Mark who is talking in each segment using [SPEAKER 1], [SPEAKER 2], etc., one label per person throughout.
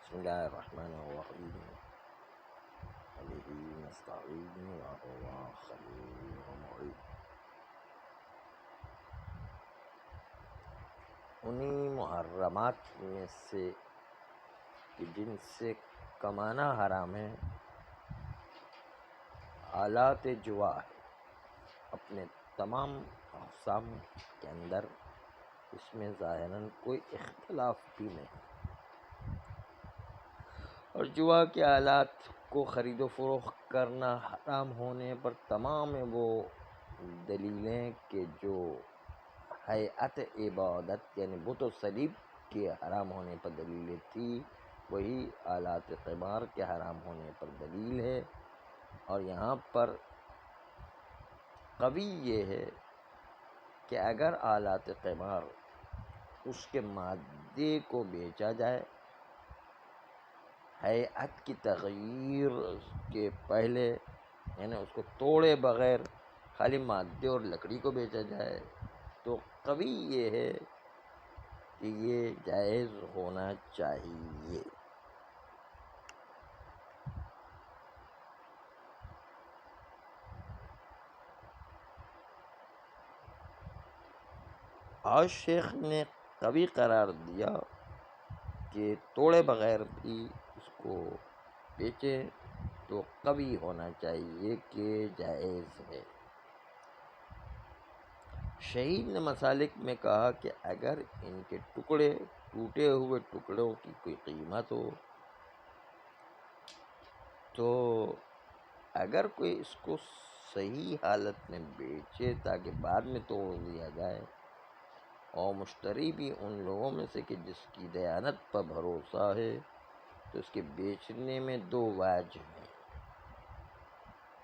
[SPEAKER 1] بسم الله الرحمن الرحيم وبه نستعين وهو خير معين. انہی محرمات میں سے کہ جن سے کمانا حرام ہے آلات جوا ہے، اپنے تمام اقسام کے اندر اس میں ظاہراً کوئی اختلاف بھی نہیں، اور جوا کے آلات کو خرید و فروخت کرنا حرام ہونے پر تمام وہ دلیلیں کہ جو ہیئت عبادت یعنی بت و صلیب کے حرام ہونے پر دلیلیں تھی، وہی آلات قمار کے حرام ہونے پر دلیل ہے. اور یہاں پر قوی یہ ہے کہ اگر آلات قمار اس کے مادے کو بیچا جائے ہیئت کی تغیر کے پہلے، یعنی اس کو توڑے بغیر خالی مادے اور لکڑی کو بیچا جائے، تو قوی یہ ہے کہ یہ جائز ہونا چاہیے. آج شیخ نے قوی قرار دیا کہ توڑے بغیر بھی اس کو بیچے تو قوی ہونا چاہیے کہ جائز ہے. شہید نے مسالک میں کہا کہ اگر ان کے ٹکڑے ٹوٹے ہوئے ٹکڑوں کی کوئی قیمت ہو تو اگر کوئی اس کو صحیح حالت میں بیچے تاکہ بعد میں توڑ دیا جائے، اور مشتری بھی ان لوگوں میں سے کہ جس کی دیانت پر بھروسہ ہے، تو اس کے بیچنے میں دو وجہ ہیں.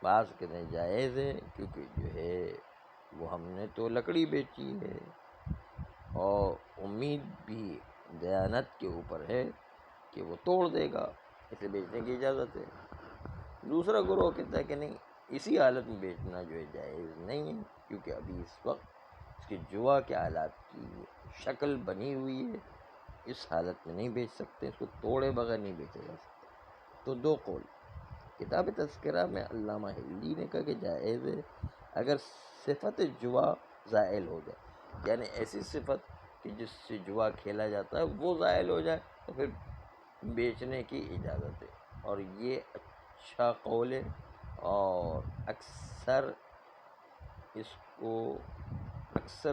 [SPEAKER 1] بعض کہتے ہیں جائز ہے کیونکہ جو ہے وہ ہم نے تو لکڑی بیچی ہے اور امید بھی دیانت کے اوپر ہے کہ وہ توڑ دے گا، اسے بیچنے کی اجازت ہے. دوسرا گروہ کہتا ہے کہ نہیں، اسی حالت میں بیچنا جو ہے جائز نہیں ہے، کیونکہ ابھی اس وقت اس کی جوا کے آلات کی شکل بنی ہوئی ہے، اس حالت میں نہیں بیچ سکتے، اس کو توڑے بغیر نہیں بیچا جا سکتا. تو دو قول. کتاب تذکرہ میں علامہ ہلی نے کہا کہ جائز ہے اگر صفت جوا زائل ہو جائے، یعنی ایسی صفت کہ جس سے جوا کھیلا جاتا ہے وہ زائل ہو جائے تو پھر بیچنے کی اجازت ہے. اور یہ اچھا قول ہے، اور اکثر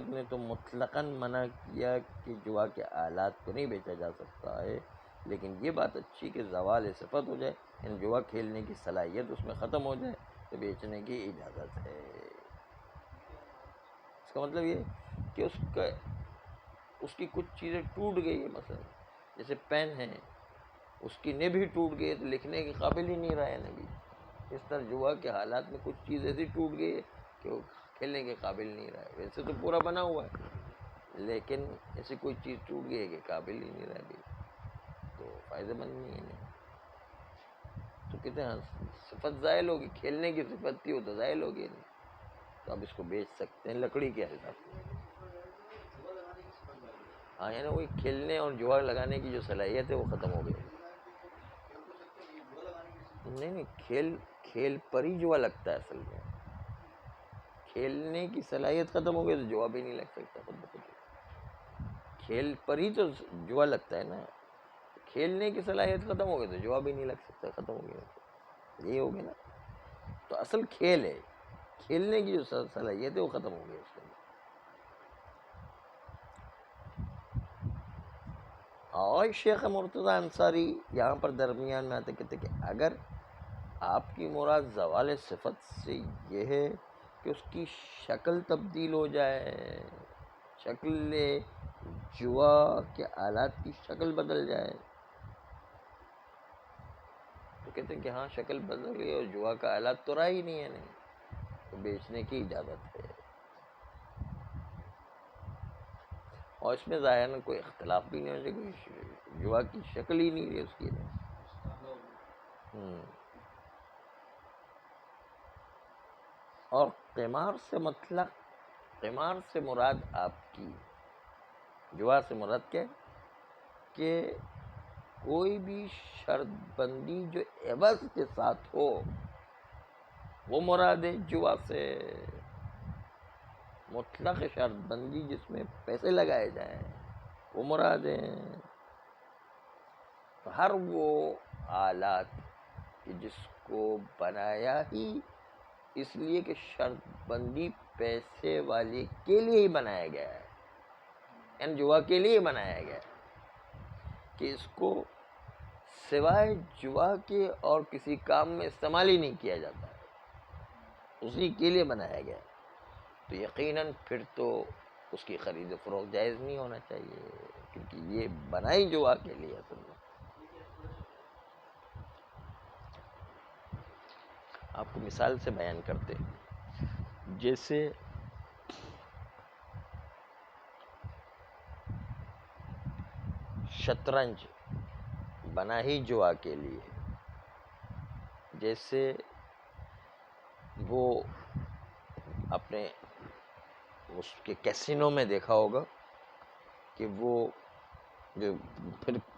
[SPEAKER 1] نے تو مطلقاً منع کیا کہ جوا کے آلات کو نہیں بیچا جا سکتا ہے، لیکن یہ بات اچھی کہ زوال صفت ہو جائے، یعنی جوا کھیلنے کی صلاحیت اس میں ختم ہو جائے تو بیچنے کی اجازت ہے. اس کا مطلب یہ کہ اس کی کچھ چیزیں ٹوٹ گئی ہے، مثلا جیسے پین ہے، اس کی نب ہی ٹوٹ گئی ہے تو لکھنے کے قابل ہی نہیں رہا ہے نبی. اس طرح جوا کے حالات میں کچھ چیز ایسی ٹوٹ گئی ہے کہ وہ کھیلنے کے قابل نہیں رہا ہے. ویسے تو پورا بنا ہوا ہے، لیکن ایسی کوئی چیز ٹوٹ گئی ہے کہ قابل ہی نہیں رہا بھی، تو فائدہ مند نہیں ہے. نہیں تو کہتے ہیں صفت زائل ہوگی، کھیلنے کی صفت تھی وہ تو زائل ہوگی نہیں، تو اب اس کو بیچ سکتے ہیں لکڑی کے حساب سے. ہاں، یعنی وہی کھیلنے اور جوا لگانے کی جو صلاحیت ہے وہ ختم ہو گئی. نہیں، کھیل پر ہی جوا لگتا ہے. اصل میں کھیلنے کی صلاحیت ختم ہو گئی تو جوا بھی نہیں لگ سکتا. خود بخود کھیل پر ہی تو جوا لگتا ہے نا، کھیلنے کی صلاحیت ختم ہو گئی تو جوا بھی نہیں لگ سکتا، ختم ہو گیا. یہ ہو گیا نا. تو اصل کھیل ہے، کھیلنے کی جو صلاحیت ہے وہ ختم ہو گئی اس کے اندر. اور شیخ مرتضی انصاری یہاں پر درمیان میں آتے کہتے کہ اگر آپ کی مراد زوال صفت سے یہ ہے کہ اس کی شکل تبدیل ہو جائے، شکل جوا کے آلات کی شکل بدل جائے، تو کہتے ہیں کہ ہاں شکل بدل گئی اور جوا کا آلات تو رہا ہی نہیں ہے، نہیں تو بیچنے کی اجازت ہے. اور اس میں ظاہر کوئی اختلاف بھی نہیں ہوتا، کوئی جوا کی شکل ہی نہیں رہی اس کی. اور قمار سے مراد آپ کی جوا سے مراد کیا ہے کہ کوئی بھی شرط بندی جو عوض کے ساتھ ہو وہ مراد ہے جوا سے. مطلق شرط بندی جس میں پیسے لگائے جائیں وہ مراد ہے. ہر وہ آلات کہ جس کو بنایا ہی اس لیے کہ شرط بندی پیسے والے کے لیے ہی بنایا گیا ہے، یعنی جوا کے لیے بنایا گیا ہے کہ اس کو سوائے جوا کے اور کسی کام میں استعمال ہی نہیں کیا جاتا ہے، اسی کے لیے بنایا گیا ہے. تو یقیناً پھر تو اس کی خرید و فروخت جائز نہیں ہونا چاہیے، کیونکہ یہ بنائی جوا کے لیے. اصل میں آپ کو مثال سے بیان کرتے ہیں، جیسے شطرنج بنا ہی جوا کے لیے. جیسے وہ اپنے اس کے کیسینو میں دیکھا ہوگا کہ وہ جو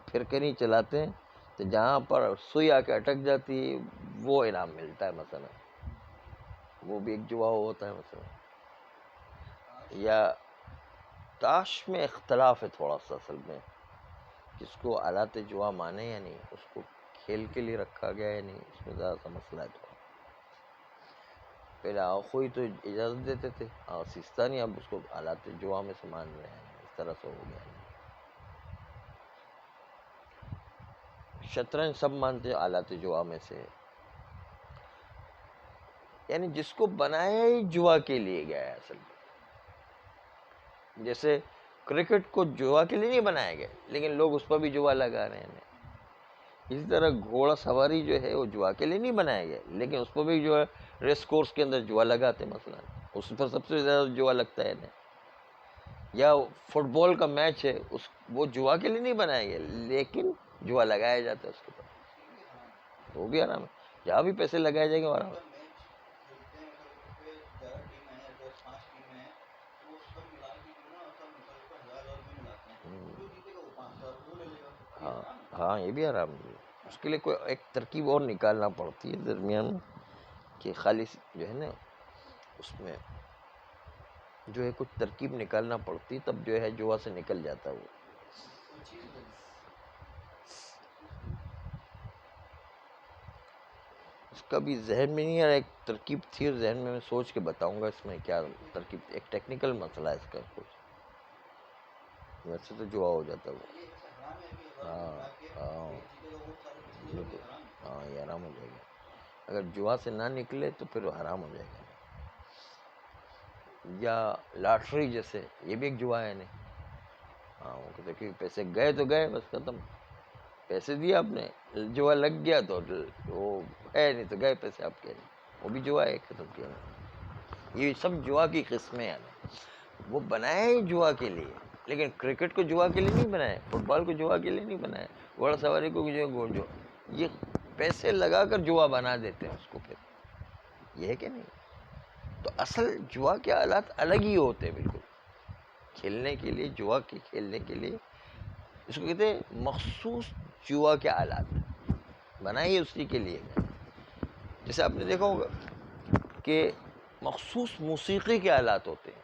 [SPEAKER 1] پھر کے نہیں چلاتے ہیں تو جہاں پر سوئی آ کے اٹک جاتی ہے وہ انعام ملتا ہے مثلا، وہ بھی ایک جوا ہوتا ہے مثلا. یا تاش میں اختلاف ہے تھوڑا سا اصل میں، جس کو آلات جوا مانے یا نہیں، اس کو کھیل کے لیے رکھا گیا یا نہیں، اس میں ذرا سا مسئلہ ہے تھوڑا. پہلے آخوئی تو اجازت دیتے تھے، سیستانی اب اس کو آلات جوا میں سے مان رہے ہیں، اس طرح سے ہو گیا. شطرنج سب مانتے ہیں آلات جوا میں سے، یعنی جس کو بنایا ہی جوا کے لیے گیا ہے اصل میں. جیسے کرکٹ کو جوا کے لیے نہیں بنایا گیا لیکن لوگ اس پر بھی جوا لگا رہے ہیں. اسی طرح گھوڑا سواری جو ہے وہ جوا کے لیے نہیں بنایا گیا لیکن اس پر بھی جو ہے ریس کورس کے اندر جوا لگاتے مثلا، اس پر سب سے زیادہ جوا لگتا ہے. یا فٹ بال کا میچ ہے وہ جوا کے لیے نہیں بنایا گیا لیکن جوا لگایا جاتا ہے اس کے اوپر، وہ بھی آرام ہے. جہاں بھی پیسے لگائے جائیں گے وہ آرام ہے. ہاں ہاں یہ بھی آرام ہے. اس کے لیے کوئی ایک ترکیب اور نکالنا پڑتی ہے درمیان کہ خالص جو ہے نا اس میں جو ہے کچھ ترکیب نکالنا پڑتی تب جو ہے جوا سے نکل جاتا وہ. اس کا بھی ذہن میں نہیں آ رہا، ایک ترکیب تھی ذہن میں سوچ کے بتاؤں گا اس میں کیا ترکیب. ایک ٹیکنیکل مسئلہ ہے اس کا کچھ، ویسے تو جوا ہو جاتا وہ. ہاں ہاں بالکل، ہاں یہ آرام ہو جائے گا. اگر جوا سے نہ نکلے تو پھر وہ حرام ہو جائے گا. یا لاٹری جیسے یہ بھی ایک جوا ہے نہیں. ہاں وہ کہتے کہ پیسے گئے تو گئے بس ختم، پیسے دیے آپ نے، جوا لگ گیا تو وہ ہے نہیں تو گئے پیسے آپ کے، وہ بھی جوا ہے ختم کیا. یہ سب جوا کی قسمیں ہیں. وہ بنایا ہی جوا کے لیے لیکن کرکٹ کو جوا کے لیے نہیں بنایا، فٹ بال کو جوا کے لیے نہیں بنایا، گھوڑا سواری کو جو یہ پیسے لگا کر جوا بنا دیتے ہیں اس کو. پھر یہ ہے کہ نہیں. تو اصل جوا کے آلات الگ ہی ہوتے ہیں بالکل. کھیلنے کے لیے جوا کے کھیلنے کے لیے اس کو کہتے ہیں مخصوص جوا کے آلات بنائے اسی کے لیے. جیسے آپ نے دیکھا ہوگا کہ مخصوص موسیقی کے آلات ہوتے ہیں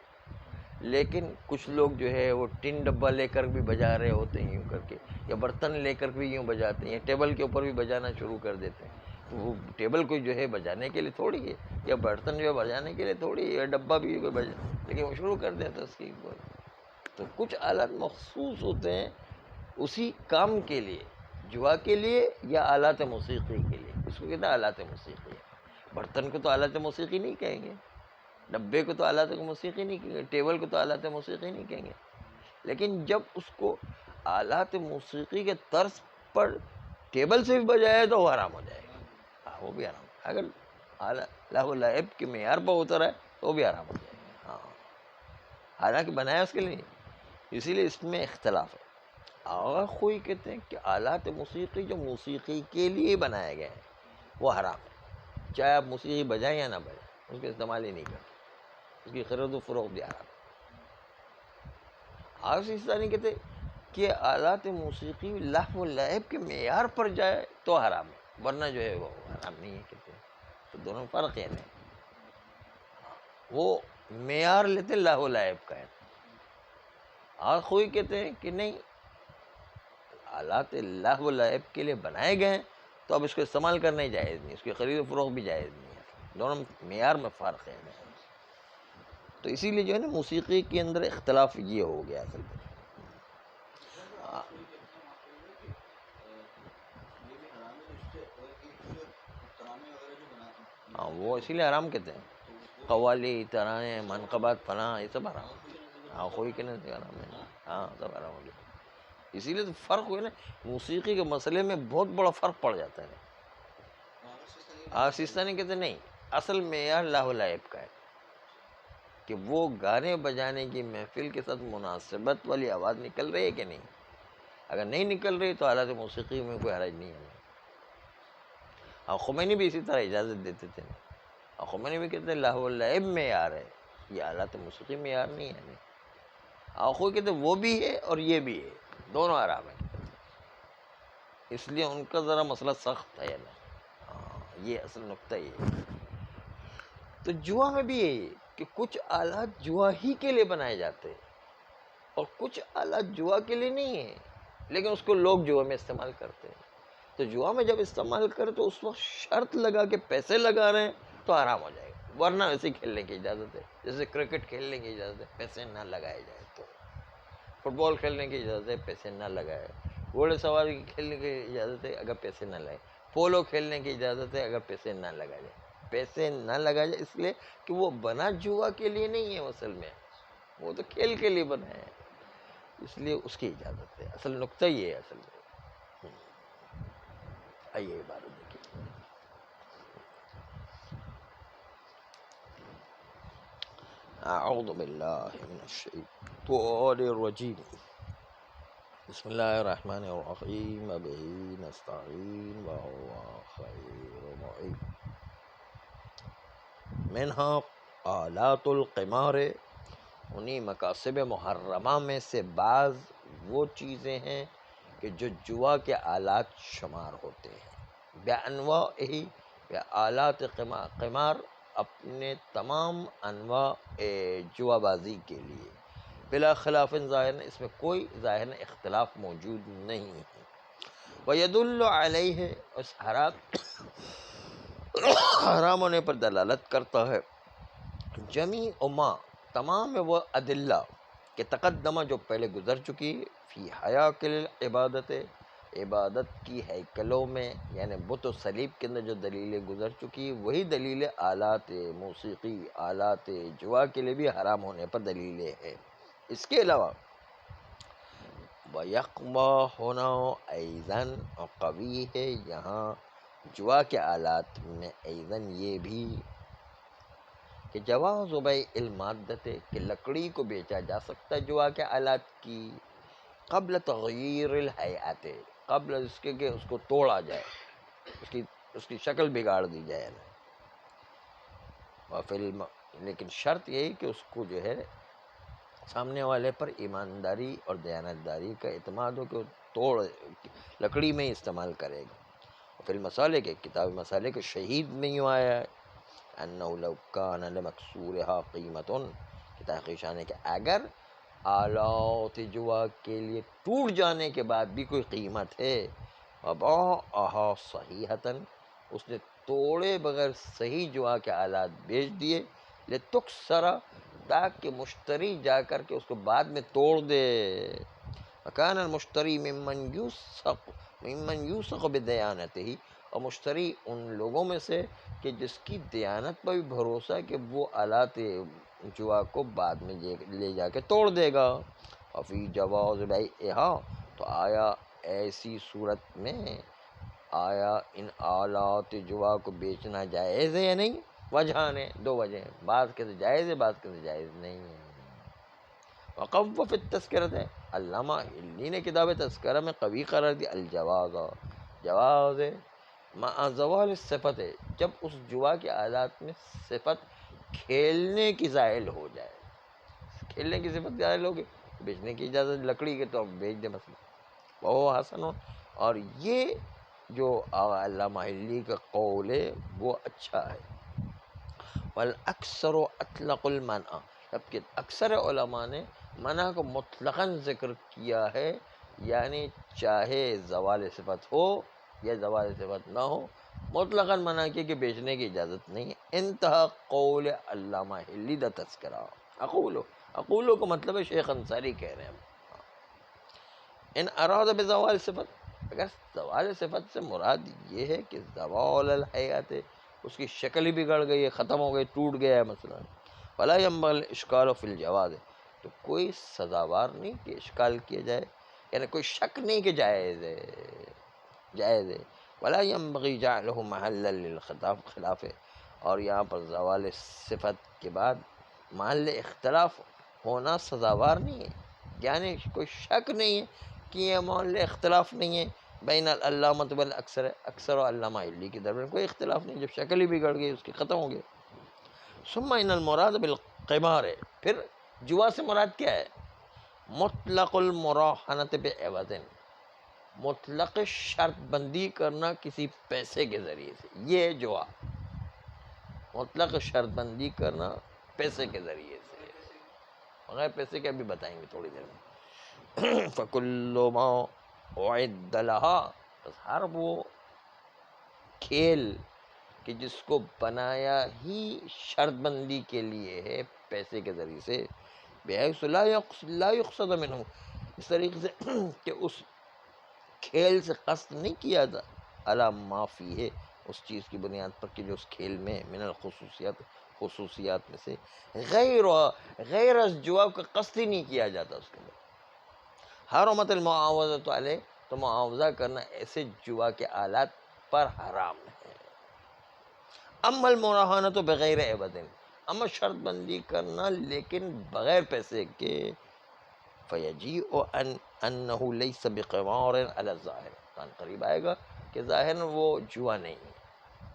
[SPEAKER 1] لیکن کچھ لوگ جو ہے وہ ٹن ڈبہ لے کر بھی بجا رہے ہوتے ہیں یوں کر کے، یا برتن لے کر بھی یوں بجاتے ہیں، یا ٹیبل کے اوپر بھی بجانا شروع کر دیتے ہیں. وہ ٹیبل کو جو ہے بجانے کے لیے تھوڑی ہے، یا برتن جو ہے بجانے کے لیے تھوڑی ہے، یا ڈبہ بھی لیکن وہ شروع کر دیتے اس کی. تو کچھ آلات مخصوص ہوتے ہیں اسی کام کے لیے، جوا کے لیے یا آلات موسیقی کے لیے. اس کو کہتے ہیں آلات موسیقی. برتن کو تو آلات موسیقی نہیں کہیں گے، ڈبے کو تو آلات موسیقی نہیں کہیں گے، ٹیبل کو تو آلات موسیقی نہیں کہیں گے. لیکن جب اس کو آلات موسیقی کے طرز پر ٹیبل سے بھی بجایا تو وہ حرام ہو جائے گا. ہاں وہ بھی حرام. اگر لہو لعب کے معیار پر اترا ہے تو وہ بھی حرام ہو جائے گا. ہاں حالانکہ بنایا اس کے لیے نہیں، اسی لیے اس میں اختلاف ہے. آغا خوئی کہتے ہیں کہ آلات موسیقی جو موسیقی کے لیے بنایا گیا ہے وہ حرام ہے، چاہے آپ موسیقی بجائیں یا نہ بجائیں، اس کا استعمال ہی نہیں کرتے، اس کی خرید و فروخت بھی حرام ہے. آغا سیستانی کہتے کہ آلات موسیقی لہو و لعب کے معیار پر جائے تو حرام ہے، ورنہ جو ہے وہ حرام نہیں ہے کہتے ہیں. تو دونوں میں فرق ہے نا. وہ معیار لیتے لہو و لعب کا ہے، اور کوئی کہتے ہیں کہ نہیں آلات لہو و لعب کے لیے بنائے گئے ہیں تو اب اس کو استعمال کرنا ہی جائز نہیں، اس کی خرید و فروخت بھی جائز نہیں ہے. دونوں معیار میں فرق ہے. تو اسی لیے جو ہے نا موسیقی کے اندر اختلاف یہ ہو گیا اصل میں. ہاں وہ اسی لیے حرام کہتے ہیں، قوالی، ترانے، منقبات، فلاں، یہ سب حرام. ہاں کوئی کہنے سے حرام ہے، ہاں سب حرام ہو گیا. اسی لیے تو فرق ہوئے نا، موسیقی کے مسئلے میں بہت بڑا فرق پڑ جاتا ہے. سستانی کہتے نہیں، اصل معیار لہو لعب کا ہے کہ وہ گانے بجانے کی محفل کے ساتھ مناسبت والی آواز نکل رہی ہے کہ نہیں. اگر نہیں نکل رہی تو آلات موسیقی میں کوئی حرج نہیں ہے. اور خمینی بھی اسی طرح اجازت دیتے تھے. اور خمینی بھی کہتے ہیں لہو لعب معیار ہے، یہ آلات موسیقی معیار نہیں ہے. اور کوئی کہتے وہ بھی ہے اور یہ بھی ہے، دونوں حرام ہے. اس لیے ان کا ذرا مسئلہ سخت ہے نا. یہ اصل نقطہ یہ ہے. تو جوا میں بھی یہی ہے کہ کچھ آلات جوا ہی کے لیے بنائے جاتے ہیں اور کچھ آلات جوا کے لیے نہیں ہیں، لیکن اس کو لوگ جوا میں استعمال کرتے ہیں. تو جوا میں جب استعمال کرے تو اس وقت شرط لگا کے پیسے لگا رہے ہیں تو حرام ہو جائے گا، ورنہ ایسے کھیلنے کی اجازت ہے. جیسے کرکٹ کھیلنے کی اجازت ہے، پیسے نہ لگائے جائے. تو فٹ بال کھیلنے کی اجازت ہے، پیسے نہ لگائے. گھوڑے سواری کھیلنے کی اجازت ہے اگر پیسے نہ لگائے. پولو کھیلنے کی اجازت ہے اگر پیسے نہ لگائے جائے. پیسے نہ لگائے جائے اس لیے کہ وہ بنا جوا کے لیے نہیں ہے، اصل میں وہ تو کھیل کے لیے بنا ہے، اس لیے اس کی اجازت ہے. اصل نقطہ یہ ہے اصل میں. آئیے عبارت دیکھیے. اعوذ باللہ من الشیطان الرجیم. بسم اللہ الرحمن الرحیم. بہ نستعین وهو خیر معین. منہا آلات القمار، انہی مکاسب محرمہ میں سے بعض وہ چیزیں ہیں کہ جو جوا کے آلات شمار ہوتے ہیں. بانواعہ، یا آلات قمار اپنے تمام انواع جوا بازی کے لیے. بلا خلاف ظاہر، اس میں کوئی ظاہر اختلاف موجود نہیں ہے. ویدل علیہ، اس حرام ہونے پر دلالت کرتا ہے جمیع ما، تمام وہ ادلہ کہ تقدمہ جو پہلے گزر چکی، فی حیاکل عبادت، عبادت کی ہیکلوں میں، یعنی بت و صلیب کے اندر جو دلیلیں گزر چکی وہی دلیل آلات موسیقی، آلات جوا کے لیے بھی حرام ہونے پر دلیلیں ہیں. اس کے علاوہ وَيَقْوَى ہونا ایضاً، اور قوی ہے یہاں جوا کے آلات میں ایضاً یہ بھی کہ جواز بیع المادۃ، کہ لکڑی کو بیچا جا سکتا ہے جوا کے آلات کی، قبل تغییر الہیئۃ، قبل اس کے کہ اس کو توڑا جائے، اس کی شکل بگاڑ دی جائے. لیکن شرط یہی کہ اس کو جو ہے سامنے والے پر ایمانداری اور دیانتداری کا اعتماد ہو کہ وہ توڑ لکڑی میں ہی استعمال کرے گا. پھر مسالے کے کتاب مسالے کے شہید میں یوں آیا ہے انه لو كان لمكسورها قیمت، کہ تحقیق شان ہے کہ اگر آلات جوا کے لیے ٹوٹ جانے کے بعد بھی کوئی قیمت ہے، وباعها صحیحۃ، اس نے توڑے بغیر صحیح جوا کے آلات بیچ دیے، لتکسر، تاکہ مشتری جا کر کے اس کو بعد میں توڑ دے. وکان المشتری ممن یوثق بدیانتہ، اور مشتری ان لوگوں میں سے کہ جس کی دیانت پر بھی بھروسہ ہے کہ وہ آلات جوا کو بعد میں لے جا کے توڑ دے گا. وفی جواز بیعہا، تو آیا ایسی صورت میں آیا ان آلات جوا کو بیچنا جائز ہے یا نہیں؟ وجہ نے دو وجہ ہیں، بعض کہتے جائز ہے، بعض کہتے جائز نہیں ہے. وقوّ فی التذکرۃ، علامہ ہلی نے کتاب تذکرہ میں قوی قرار دی الجواز، جواز ہے مع زوال الصفت، جب اس جوا کے آلات میں صفت کھیلنے کی زائل ہو جائے. کھیلنے کی صفت زائل ہوگی بیچنے کی اجازت لکڑی کے تو بیچ دے مثلا، وہ حسن ہو. اور یہ جو علامہ حلی کا قول ہے وہ اچھا ہے. والاکثر اطلق المنع، جبکہ اکثر علماء نے منع کو مطلقاً ذکر کیا ہے، یعنی چاہے زوال صفت ہو یا زوال صفت نہ ہو، مطلقاً منع کیا کہ بیچنے کی اجازت نہیں ہے. انتہا قول علامہ حلی دا تذکرہ. اقولو کا مطلب ہے شیخ انصاری کہہ رہے ہیں. ان اراد بزوال صفت، اگر زوال صفت سے مراد یہ ہے کہ زوال الحیات، اس کی شکل ہی بگڑ گئی ہے، ختم ہو گئی، ٹوٹ گیا ہے مثلا، فلا ينبغي الاشکال فی الجواز، تو کوئی سزاوار نہیں کہ اشکال کیا جائے، یعنی کوئی شک نہیں کہ جائز ہے. ولا ينبغي جعله محلا للخلاف، اور یہاں پر زوال صفت کے بعد محل اختلاف ہونا سزاوار نہیں ہے، یعنی کوئی شک نہیں ہے کہ یہ محل اختلاف نہیں ہے بین العلامہ والاکثر، اکثر و علامہ حلی کے درمیان کوئی اختلاف نہیں، جب شکل ہی بگڑ گئی اس کی ختم ہو گئی. ثم ان المراد بالقمار، پھر جوا سے مراد کیا ہے؟ مطلق المراہنت بعوض، مطلق شرط بندی کرنا کسی پیسے کے ذریعے سے، یہ ہے جوا. مطلق شرط بندی کرنا پیسے کے ذریعے سے، بغیر پیسے کے ابھی بتائیں گے تھوڑی دیر میں. فَكُلُّ مَا أُعِدَّ لَهَا، بس ہر وہ کھیل کہ جس کو بنایا ہی شرط بندی کے لیے ہے پیسے کے ذریعے سے، بحیث لا یقصد منہ، اس طریقے سے کہ اس کھیل سے قصد نہیں کیا تھا، علی ما فی ہے، اس چیز کی بنیاد پر کہ جو اس کھیل میں من خصوصیات میں سے غیر از جوا کا قصد ہی نہیں کیا جاتا اس کے اندر. حرمت المعاوضۃ علیہ، تو معاوضہ کرنا ایسے جوا کے آلات پر حرام ہے. اما المراہنۃ بغیر عوض، اما شرط بندی کرنا لیکن بغیر پیسے کے، فیجیء انہ لیس بقمار علی الظاہر، کان قریب آئے گا کہ ظاہر وہ جوا نہیں ہے،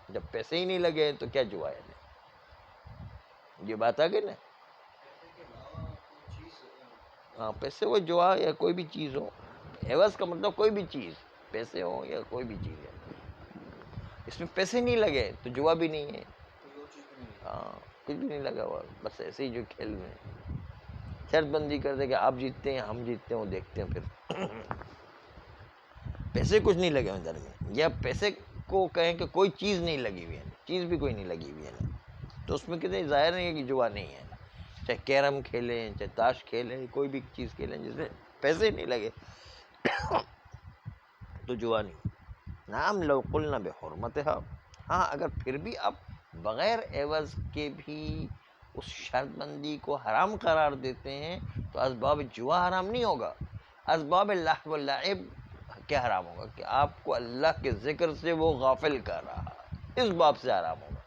[SPEAKER 1] جب پیسے ہی نہیں لگے تو کیا جوا ہے. یہ بات آ گئی نا. ہاں پیسے وہ جوا یا کوئی بھی چیز ہو، عوض کا مطلب کوئی بھی چیز، پیسے ہو یا کوئی بھی چیز ہے، اس میں پیسے نہیں لگے تو جوا بھی نہیں ہے. ہاں کچھ بھی نہیں لگا ہوا، بس ایسے ہی جو کھیل میں شرط بندی کر دے کہ آپ جیتتے ہیں ہم جیتتے ہیں، وہ دیکھتے ہیں پھر پیسے کچھ نہیں لگے ہوئے درمیان، یا پیسے کو کہیں کہ کوئی چیز نہیں لگی ہوئی ہے، چیز بھی کوئی نہیں لگی ہوئی ہے، تو اس میں کہتے ہیں ظاہر نہیں ہے کہ جوا نہیں ہے. چاہے کیرم کھیلیں، چاہے تاش کھیلیں، کوئی بھی چیز کھیلیں جس میں پیسے نہیں لگے تو جوا نہیں. نعم لو قلنا بحرمتها، ہاں اگر پھر بھی آپ بغیر عوض کے بھی اس شرط بندی کو حرام قرار دیتے ہیں تو اسباب جوا حرام نہیں ہوگا، اسباب اللہو واللعب کیا حرام ہوگا کہ آپ کو اللہ کے ذکر سے وہ غافل کر رہا، اس باب سے حرام ہوگا.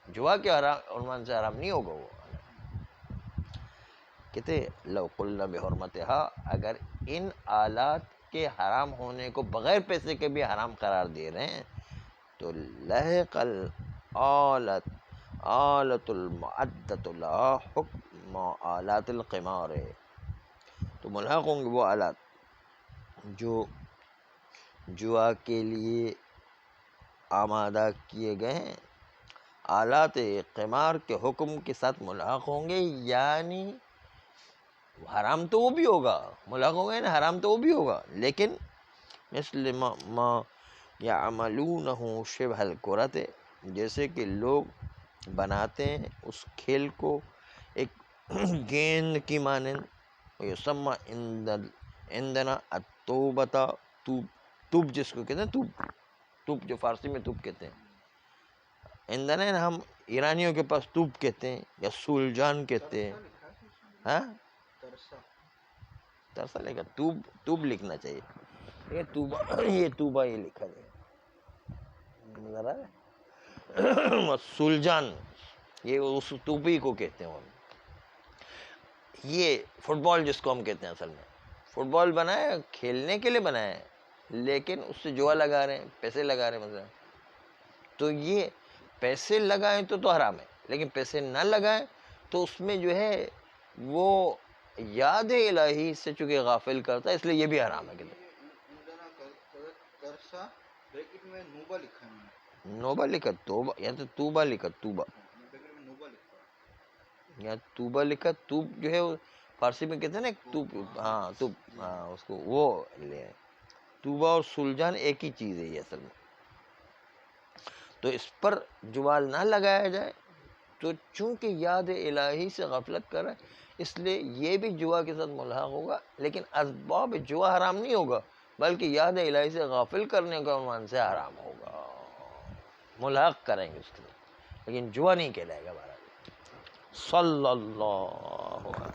[SPEAKER 1] جوا کے عنوان سے حرام نہیں ہوگا. وہ کہتے لو قلنا بحرمتها، اگر ان آلات کے حرام ہونے کو بغیر پیسے کے بھی حرام قرار دے رہے ہیں تو لحق آلت المعدت لها حکم آلات القمار، تو ملحق ہوں گے وہ آلات جو جوا کے لیے آمادہ کیے گئے ہیں، آلات قمار کے حکم کے ساتھ ملحق ہوں گے، یعنی حرام تو وہ بھی ہوگا، ملحق ہو گئے نا، حرام تو وہ بھی ہوگا، لیکن مثل ما یعملونہ شبہ الکرۃ، جیسے کہ لوگ بناتے ہیں اس کھیل کو ایک گیند کی مانند. یسمى عندنا الطوبۃ، توب جس کو کہتے ہیں، توب جو فارسی میں توب کہتے ہیں، عندنا ہم ایرانیوں کے پاس توب کہتے ہیں یا سولجان کہتے ہیں. ہاں ترسا لے گا، توب لکھنا چاہیے، یہ توبہ یہ لکھا جائے نظر آ رہا ہے. سلجان یہ اس توبی کو کہتے ہیں. یہ فٹ بال جس کو ہم کہتے ہیں، اصل میں فٹ بال بنایا کھیلنے کے لیے بنایا ہے، لیکن اس سے جوا لگا رہے ہیں، پیسے لگا رہے ہیں مثلا، تو یہ پیسے لگائیں تو حرام ہے، لیکن پیسے نہ لگائیں تو اس میں جو ہے وہ یاد الہی سے چونکہ غافل کرتا ہے اس لیے یہ بھی حرام ہے.
[SPEAKER 2] بریکٹ میں نوبہ لکھا ہے،
[SPEAKER 1] نوبہ لکھا توبہ یا تو توبہ لکھا توبہ یا توبہ لکھا. توب جو ہے فارسی میں کہتے ہیں نا توب، ہاں توب، ہاں اس کو وہ لے. توبہ اور سلجھان ایک ہی چیز ہے یہ اصل میں. تو اس پر جوال نہ لگایا جائے. تو چونکہ یاد الہی سے غفلت کر رہا ہے اس لیے یہ بھی جوا کے ساتھ ملحق ہوگا، لیکن اسباب جوا حرام نہیں ہوگا بلکہ یاد الہی سے غافل کرنے کا عنوان سے حرام ہوگا، ملحق کریں گے اس کے لیے، لیکن جوا نہیں کہلائے گا. بہرحال صلی اللہ